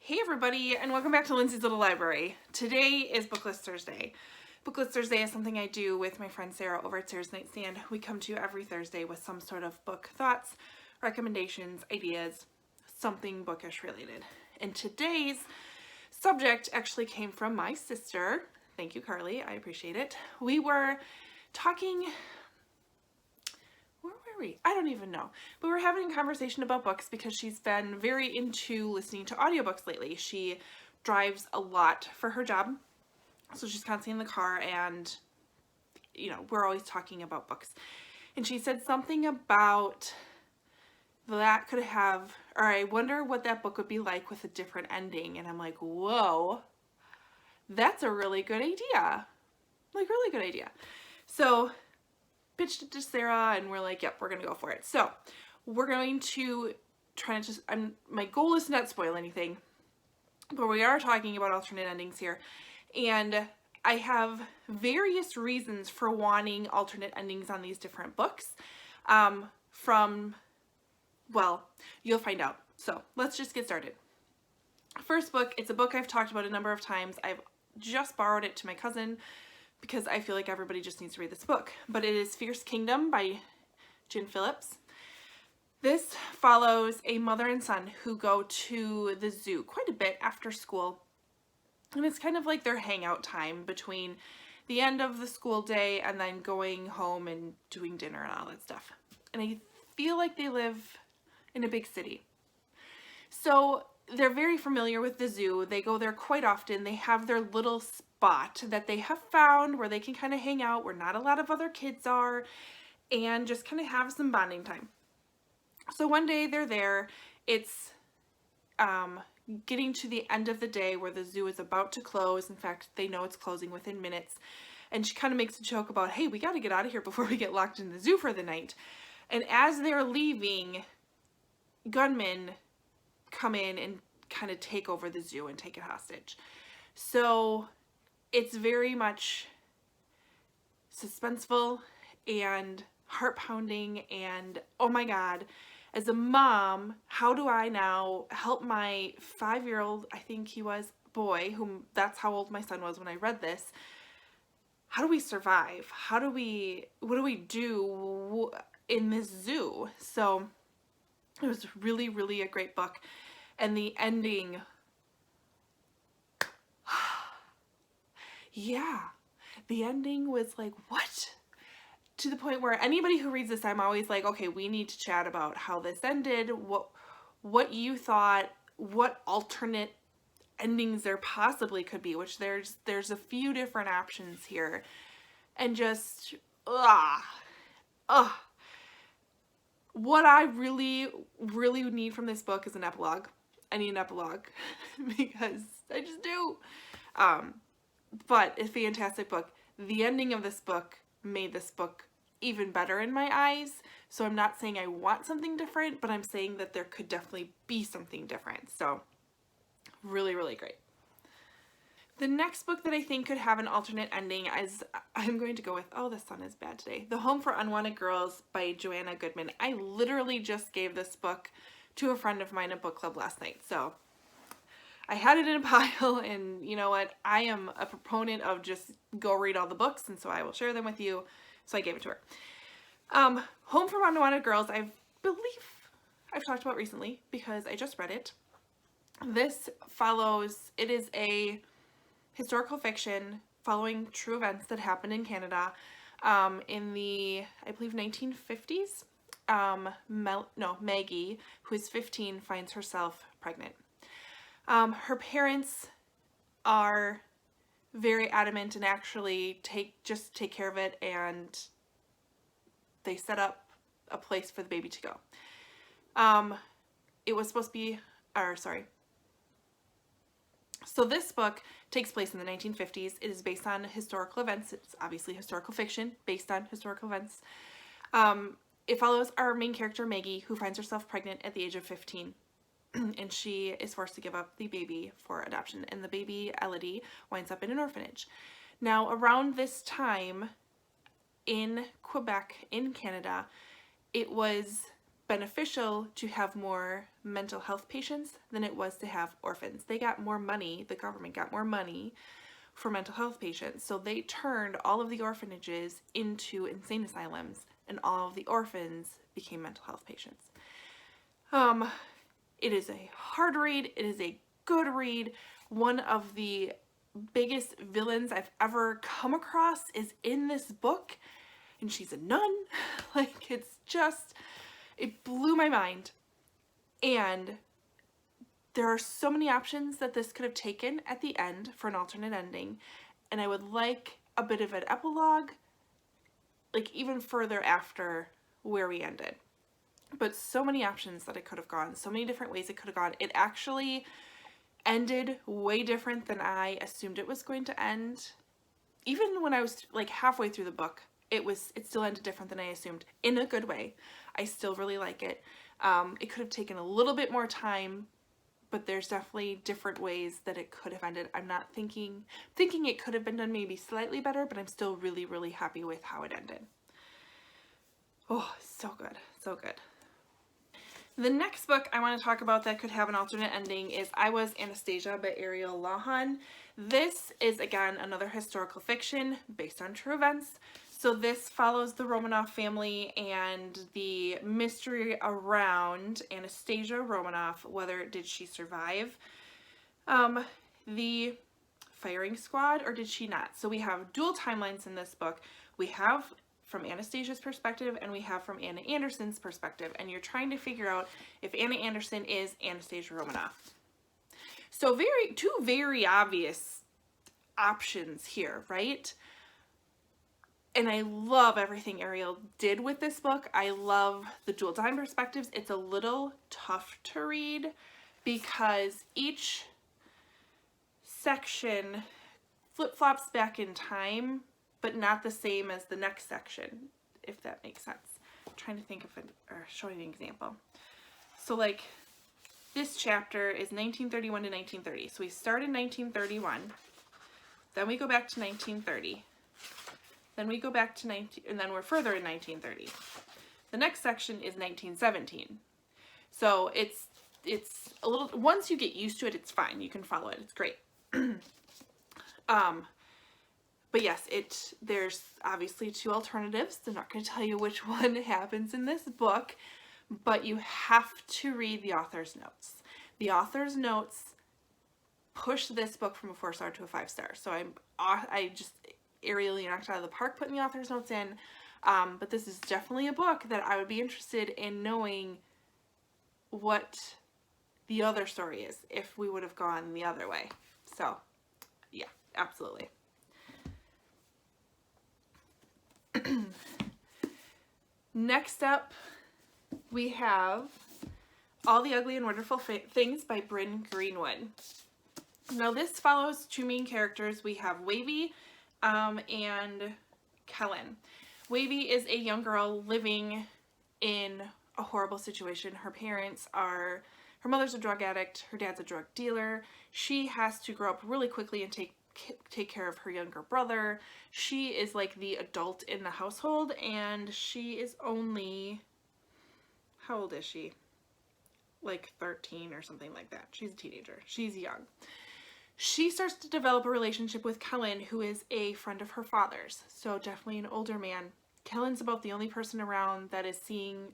Hey everybody, and welcome back to Lindsey's Little Library. Today is BookList Thursday. BookList Thursday is something I do with my friend Sarah over at Sarah's Nightstand. We come to you every Thursday with some sort of book thoughts, recommendations, ideas, something bookish related. And today's subject actually came from my sister. Thank you, Carly. I appreciate it. We were talking... I don't even know. But we're having a conversation about books because she's been very into listening to audiobooks lately. She drives a lot for her job. So she's constantly in the car and, you know, we're always talking about books. And she said something about that could have, or I wonder what that book would be like with a different ending. And I'm like, whoa, that's a really good idea. Like, really good idea. So pitched it to Sarah and we're like, yep, we're gonna go for it. So we're going to try to just, my goal is to not spoil anything, but we are talking about alternate endings here. And I have various reasons for wanting alternate endings on these different books. Well, you'll find out. So let's just get started. First book, it's a book I've talked about a number of times. I've just borrowed it to my cousin because I feel like everybody just needs to read this book. But it is Fierce Kingdom by Jen Phillips. This follows a mother and son who go to the zoo quite a bit after school. And it's kind of like their hangout time between the end of the school day and then going home and doing dinner and all that stuff. And I feel like they live in a big city. So they're very familiar with the zoo. They go there quite often. They have their little spot that they have found where they can kind of hang out, where not a lot of other kids are, and just kind of have some bonding time. So one day they're there. It's getting to the end of the day where the zoo is about to close. In fact, they know it's closing within minutes. And she kind of makes a joke about, hey, we got to get out of here before we get locked in the zoo for the night. And as they're leaving, gunmen come in and kind of take over the zoo and take it hostage. So it's very much suspenseful and heart-pounding and, oh my God, as a mom, how do I now help my 5-year-old, I think he was, boy, whom that's how old my son was when I read this. How do we survive? What do we do in this zoo? So it was really, really a great book. And the ending, yeah, the ending was like, what? To the point where anybody who reads this, I'm always like, okay, we need to chat about how this ended, what you thought, what alternate endings there possibly could be, which there's a few different options here. And just, what I really, really need from this book is an epilogue. I need an epilogue because I just do. But it's a fantastic book. The ending of this book made this book even better in my eyes. So I'm not saying I want something different, but I'm saying that there could definitely be something different. So really, really great. The next book that I think could have an alternate ending is, I'm going to go with, oh, the sun is bad today, The Home for Unwanted Girls by Joanna Goodman. I literally just gave this book to a friend of mine at book club last night. So I had it in a pile, and you know what? I am a proponent of just go read all the books, and so I will share them with you. So I gave it to her. Home for Unwanted Girls, I believe I've talked about recently because I just read it. This follows, it is a historical fiction following true events that happened in Canada in the, I believe, 1950s. Maggie, who is 15, finds herself pregnant. Her parents are very adamant and actually just take care of it, and they set up a place for the baby to go. It was supposed to be, so this book takes place in the 1950s. It is based on historical events. It's obviously historical fiction based on historical events. It follows our main character, Maggie, who finds herself pregnant at the age of 15. And she is forced to give up the baby for adoption. And the baby, Elodie, winds up in an orphanage. Now, around this time in Quebec, in Canada, it was beneficial to have more mental health patients than it was to have orphans. They got more money, the government got more money for mental health patients. So they turned all of the orphanages into insane asylums, and all of the orphans became mental health patients. It is a hard read. It is a good read. One of the biggest villains I've ever come across is in this book, and she's a nun. Like, it's just, it blew my mind. And there are so many options that this could have taken at the end for an alternate ending, and I would like a bit of an epilogue, like even further after where we ended. But so many options that it could have gone, so many different ways it could have gone. It actually ended way different than I assumed it was going to end. Even when I was like halfway through the book, it still ended different than I assumed, in a good way. I still really like it. It could have taken a little bit more time, but there's definitely different ways that it could have ended. I'm not thinking it could have been done maybe slightly better, but I'm still really, really happy with how it ended. Oh, so good, so good. The next book I want to talk about that could have an alternate ending is I Was Anastasia by Ariel Lawhon. This is, again, another historical fiction based on true events. So this follows the Romanov family and the mystery around Anastasia Romanov, whether did she survive the firing squad or did she not. So we have dual timelines in this book. We have from Anastasia's perspective and we have from Anna Anderson's perspective, and you're trying to figure out if Anna Anderson is Anastasia Romanov. So two very obvious options here, right? And I love everything Ariel did with this book. I love the dual time perspectives. It's a little tough to read because each section flip-flops back in time, but not the same as the next section, if that makes sense. I'm trying to think of showing an example. So like this chapter is 1931 to 1930. So we start in 1931, then we go back to 1930, then we go back to and then we're further in 1930. The next section is 1917. So it's a little, once you get used to it, it's fine. You can follow it. It's great. But yes, there's obviously two alternatives. I'm not going to tell you which one happens in this book, but you have to read the author's notes. The author's notes push this book from a 4-star to a 5-star. So Ariel, you knocked it out of the park putting the author's notes in. But this is definitely a book that I would be interested in knowing what the other story is if we would have gone the other way. So yeah, absolutely. Next up, we have All the Ugly and Wonderful Things by Bryn Greenwood. Now this follows two main characters. We have Wavy and Kellen. Wavy is a young girl living in a horrible situation. Her mother's a drug addict, her dad's a drug dealer. She has to grow up really quickly and take care of her younger brother. She is like the adult in the household, and she is only, how old is she? Like 13 or something like that. She's a teenager. She's young. She starts to develop a relationship with Kellen, who is a friend of her father's. So definitely an older man. Kellen's about the only person around that is seeing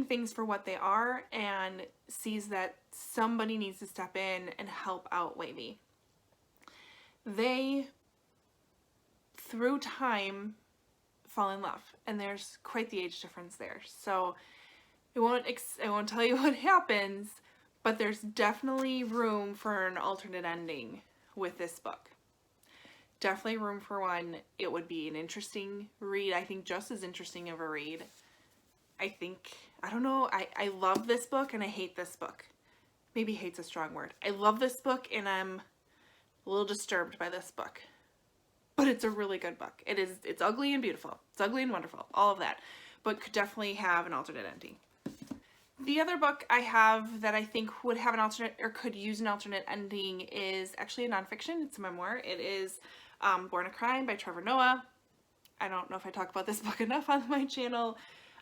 things for what they are and sees that somebody needs to step in and help out Wavy. They, through time, fall in love, and there's quite the age difference there. So I won't tell you what happens, but there's definitely room for an alternate ending with this book. Definitely room for one. It would be an interesting read. I think just as interesting of a read. I don't know, I love this book and I hate this book. Maybe hate's a strong word. I love this book and I'm a little disturbed by this book. But it's a really good book. It's ugly and beautiful. It's ugly and wonderful. All of that. But could definitely have an alternate ending. The other book I have that I think would have an alternate or could use an alternate ending is actually a nonfiction. It's a memoir. It is Born a Crime by Trevor Noah. I don't know if I talk about this book enough on my channel.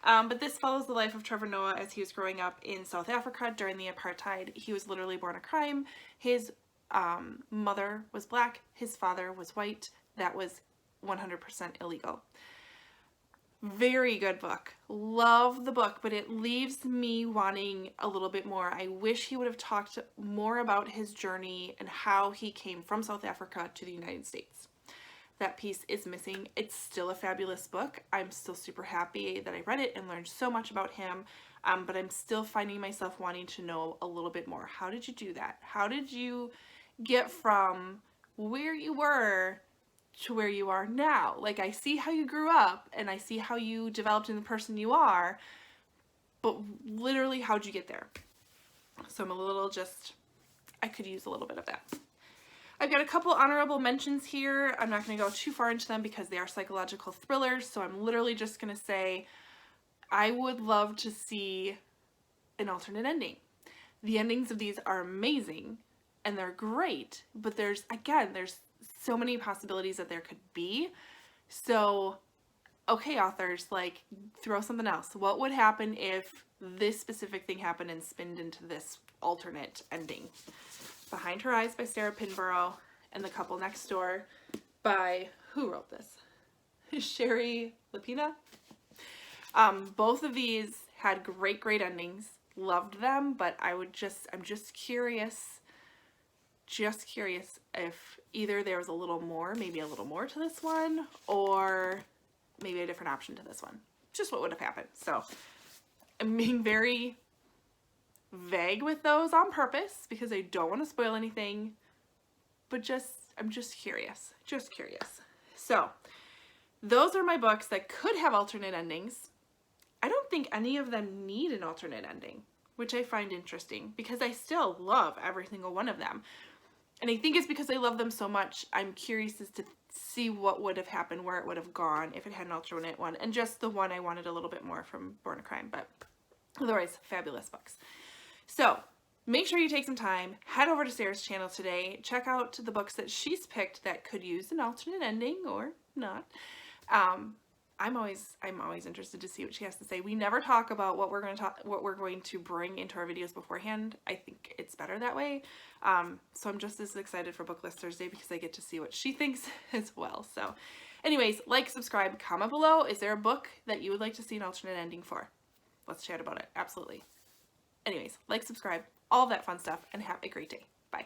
But this follows the life of Trevor Noah as he was growing up in South Africa during the apartheid. He was literally born a crime. His mother was black, his father was white. That was 100% illegal. Very good book. Love the book, but it leaves me wanting a little bit more. I wish he would have talked more about his journey and how he came from South Africa to the United States. That piece is missing. It's still a fabulous book. I'm still super happy that I read it and learned so much about him, but I'm still finding myself wanting to know a little bit more. How did you do that? How did you get from where you were to where you are now? Like, I see how you grew up and I see how you developed in the person you are, but literally, how'd you get there? So I'm a little I could use a little bit of that. I've got a couple honorable mentions here. I'm not going to go too far into them because they are psychological thrillers, so I'm literally just going to say I would love to see an alternate ending. The endings of these are amazing and they're great, but there's so many possibilities that there could be. So, okay, authors, like, throw something else. What would happen if this specific thing happened and spinned into this alternate ending? Behind Her Eyes by Sarah Pinborough and The Couple Next Door by, who wrote this? Sherry Lapina. Both of these had great endings. Loved them, but I'm just curious if either there was maybe a little more to this one, or maybe a different option to this one. Just what would have happened. So I'm being very vague with those on purpose because I don't want to spoil anything, but I'm just curious. So those are my books that could have alternate endings. I don't think any of them need an alternate ending, which I find interesting because I still love every single one of them. And I think it's because I love them so much, I'm curious as to see what would have happened, where it would have gone if it had an alternate one. And just the one I wanted a little bit more from Born a Crime, but otherwise, fabulous books. So make sure you take some time, head over to Sarah's channel today, check out the books that she's picked that could use an alternate ending or not. I'm always interested to see what she has to say. We never talk about what we're going to bring into our videos beforehand. I think it's better that way. So I'm just as excited for BookList Thursday because I get to see what she thinks as well. So anyways, like, subscribe, comment below. Is there a book that you would like to see an alternate ending for? Let's chat about it. Absolutely. Anyways, like, subscribe, all of that fun stuff, and have a great day. Bye.